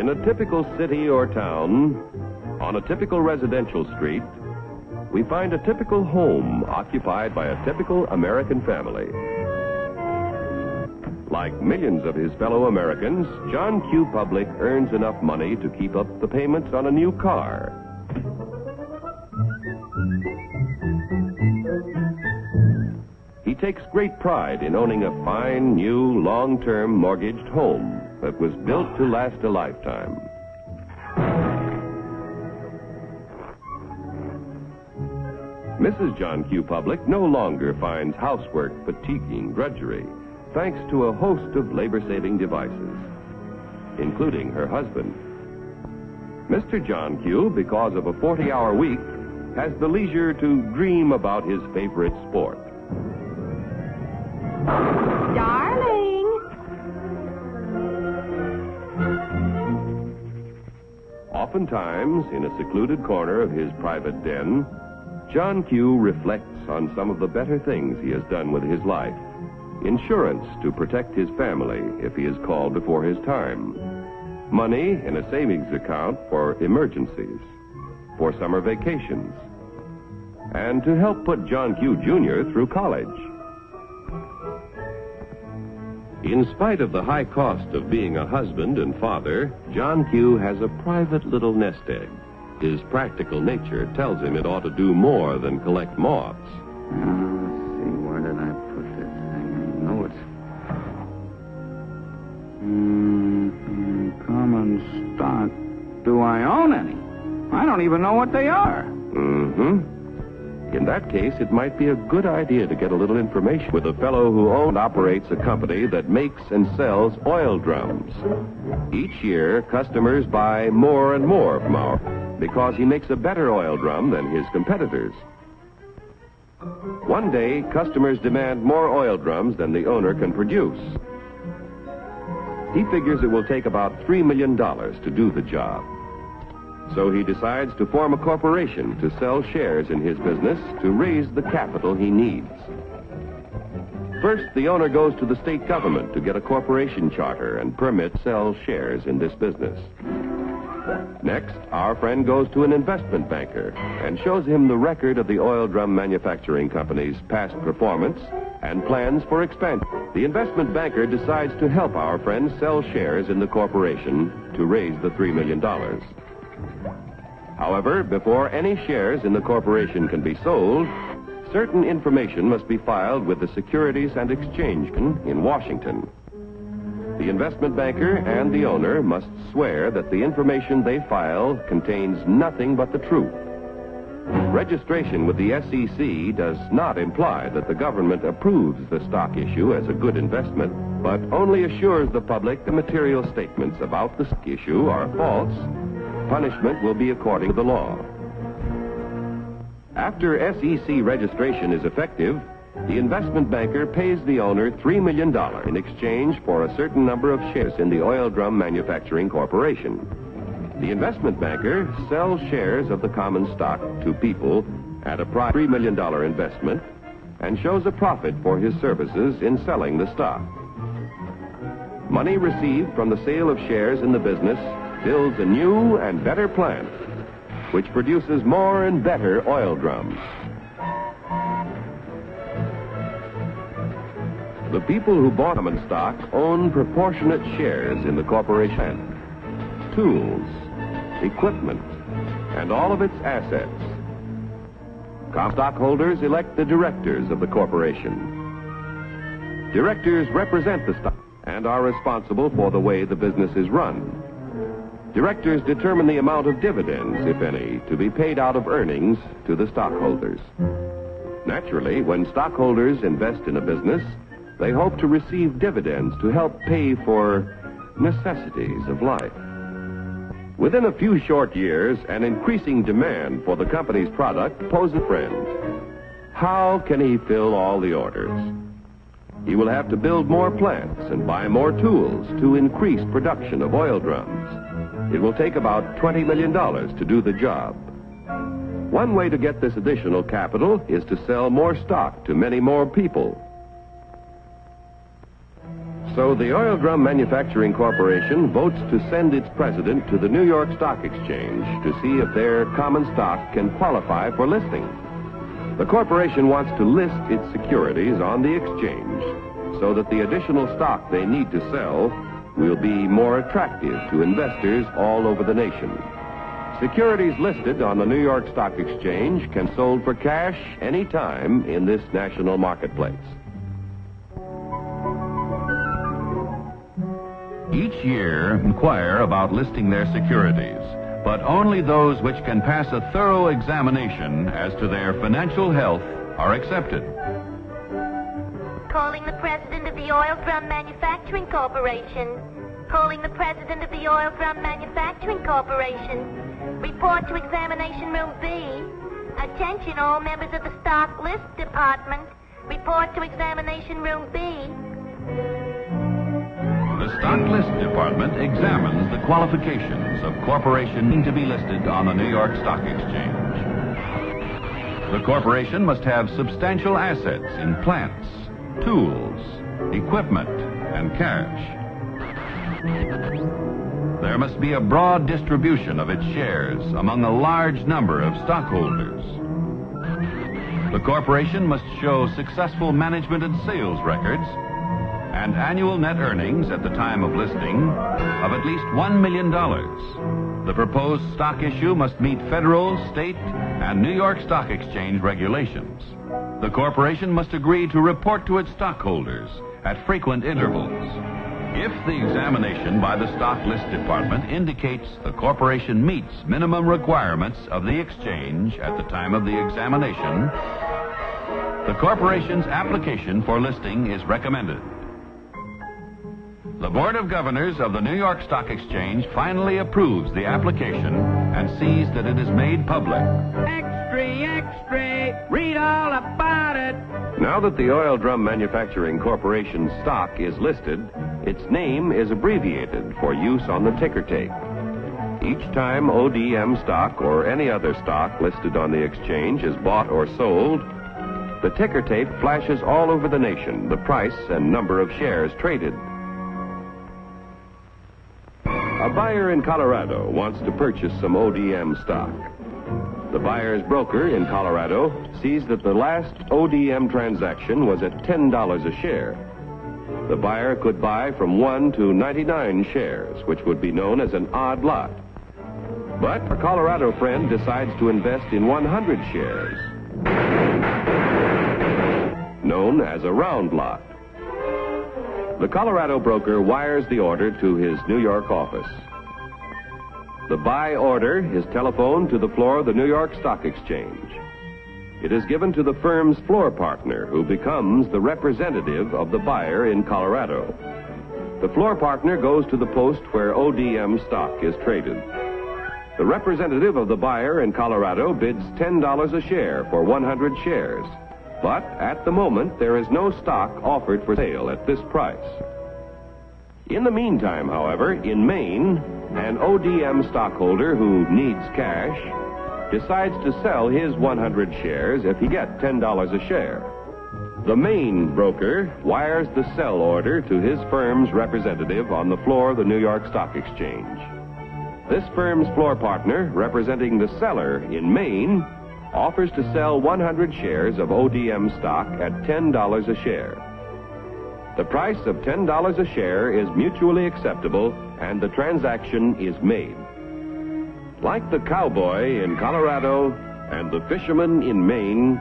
In a typical city or town, on a typical residential street, we find a typical home occupied by a typical American family. Like millions of his fellow Americans, John Q. Public earns enough money to keep up the payments on a new car. He takes great pride in owning a fine, new, long-term mortgaged home that was built to last a lifetime. Mrs. John Q. Public no longer finds housework fatiguing drudgery, thanks to a host of labor-saving devices, including her husband. Mr. John Q., because of a 40-hour week, has the leisure to dream about his favorite sport. Darling! Oftentimes, in a secluded corner of his private den, John Q. reflects on some of the better things he has done with his life. Insurance to protect his family if he is called before his time. Money in a savings account for emergencies, for summer vacations, and to help put John Q. Jr. through college. In spite of the high cost of being a husband and father, John Q. has a private little nest egg. His practical nature tells him it ought to do more than collect moths. Let's see, where did I put this thing? I know it's... common stock. Do I own any? I don't even know what they are. In that case, it might be a good idea to get a little information with a fellow who owns and operates a company that makes and sells oil drums. Each year, customers buy more and more from our... because he makes a better oil drum than his competitors. One day, customers demand more oil drums than the owner can produce. He figures it will take about $3 million to do the job. So he decides to form a corporation to sell shares in his business to raise the capital he needs. First, the owner goes to the state government to get a corporation charter and permit to sell shares in this business. Next, our friend goes to an investment banker and shows him the record of the oil drum manufacturing company's past performance and plans for expansion. The investment banker decides to help our friend sell shares in the corporation to raise the $3 million. However, before any shares in the corporation can be sold, certain information must be filed with the Securities and Exchange Commission in Washington. The investment banker and the owner must swear that the information they file contains nothing but the truth. Registration with the SEC does not imply that the government approves the stock issue as a good investment, but only assures the public the material statements about the stock issue are false. Punishment will be according to the law. After SEC registration is effective, the investment banker pays the owner $3 million in exchange for a certain number of shares in the Oil Drum Manufacturing Corporation. The investment banker sells shares of the common stock to people at a price of $3 million investment and shows a profit for his services in selling the stock. Money received from the sale of shares in the business builds a new and better plant, which produces more and better oil drums. The people who bought common stock own proportionate shares in the corporation, tools, equipment, and all of its assets. Common stockholders elect the directors of the corporation. Directors represent the stock and are responsible for the way the business is run. Directors determine the amount of dividends, if any, to be paid out of earnings to the stockholders. Naturally, when stockholders invest in a business, they hope to receive dividends to help pay for necessities of life. Within a few short years, an increasing demand for the company's product poses a friend. How can he fill all the orders? He will have to build more plants and buy more tools to increase production of oil drums. It will take about $20 million to do the job. One way to get this additional capital is to sell more stock to many more people. So the Oil Drum Manufacturing Corporation votes to send its president to the New York Stock Exchange to see if their common stock can qualify for listing. The corporation wants to list its securities on the exchange so that the additional stock they need to sell will be more attractive to investors all over the nation. Securities listed on the New York Stock Exchange can be sold for cash any time in this national marketplace. Each year, inquire about listing their securities, but only those which can pass a thorough examination as to their financial health are accepted. Calling the president of the Oil Drum Manufacturing Corporation. Calling the president of the Oil Drum Manufacturing Corporation. Report to Examination Room B. Attention all members of the Stock List Department. Report to Examination Room B. The Stock List Department examines the qualifications of corporations to be listed on the New York Stock Exchange. The corporation must have substantial assets in plants, tools, equipment, and cash. There must be a broad distribution of its shares among a large number of stockholders. The corporation must show successful management and sales records and annual net earnings at the time of listing of at least $1 million. The proposed stock issue must meet federal, state, and New York Stock Exchange regulations. The corporation must agree to report to its stockholders at frequent intervals. If the examination by the Stock List Department indicates the corporation meets minimum requirements of the exchange at the time of the examination, the corporation's application for listing is recommended. The Board of Governors of the New York Stock Exchange finally approves the application and sees that it is made public. Extra, extra, read all about it. Now that the Oil Drum Manufacturing Corporation's stock is listed, its name is abbreviated for use on the ticker tape. Each time ODM stock or any other stock listed on the exchange is bought or sold, the ticker tape flashes all over the nation the price and number of shares traded. A buyer in Colorado wants to purchase some ODM stock. The buyer's broker in Colorado sees that the last ODM transaction was at $10 a share. The buyer could buy from 1 to 99 shares, which would be known as an odd lot. But a Colorado friend decides to invest in 100 shares, known as a round lot. The Colorado broker wires the order to his New York office. The buy order is telephoned to the floor of the New York Stock Exchange. It is given to the firm's floor partner, who becomes the representative of the buyer in Colorado. The floor partner goes to the post where ODM stock is traded. The representative of the buyer in Colorado bids $10 a share for 100 shares. But at the moment, there is no stock offered for sale at this price. In the meantime, however, in Maine, an ODM stockholder who needs cash decides to sell his 100 shares if he gets $10 a share. The Maine broker wires the sell order to his firm's representative on the floor of the New York Stock Exchange. This firm's floor partner, representing the seller in Maine, offers to sell 100 shares of ODM stock at $10 a share. The price of $10 a share is mutually acceptable, and the transaction is made. Like the cowboy in Colorado and the fisherman in Maine,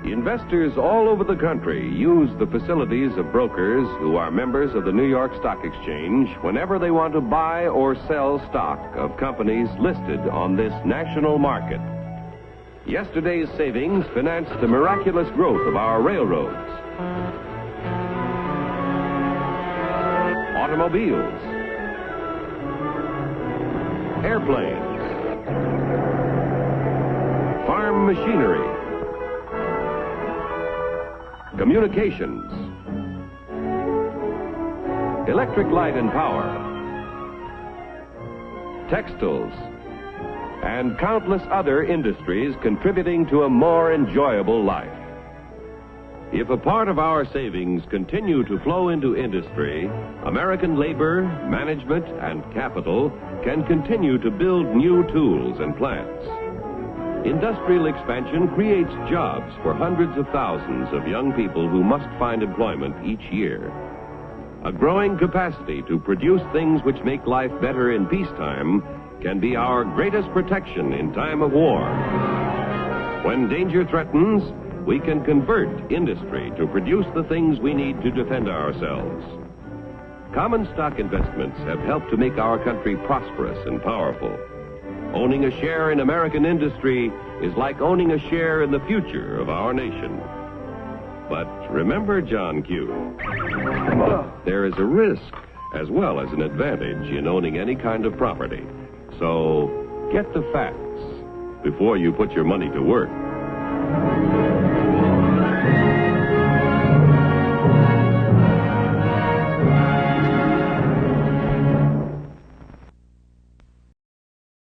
investors all over the country use the facilities of brokers who are members of the New York Stock Exchange whenever they want to buy or sell stock of companies listed on this national market. Yesterday's savings financed the miraculous growth of our railroads, automobiles, airplanes, farm machinery, communications, electric light and power, textiles, and countless other industries contributing to a more enjoyable life. If a part of our savings continue to flow into industry, American labor, management, and capital can continue to build new tools and plants. Industrial expansion creates jobs for hundreds of thousands of young people who must find employment each year. A growing capacity to produce things which make life better in peacetime can be our greatest protection in time of war. When danger threatens, we can convert industry to produce the things we need to defend ourselves. Common stock investments have helped to make our country prosperous and powerful. Owning a share in American industry is like owning a share in the future of our nation. But remember, John Q., there is a risk as well as an advantage in owning any kind of property. So get the facts before you put your money to work.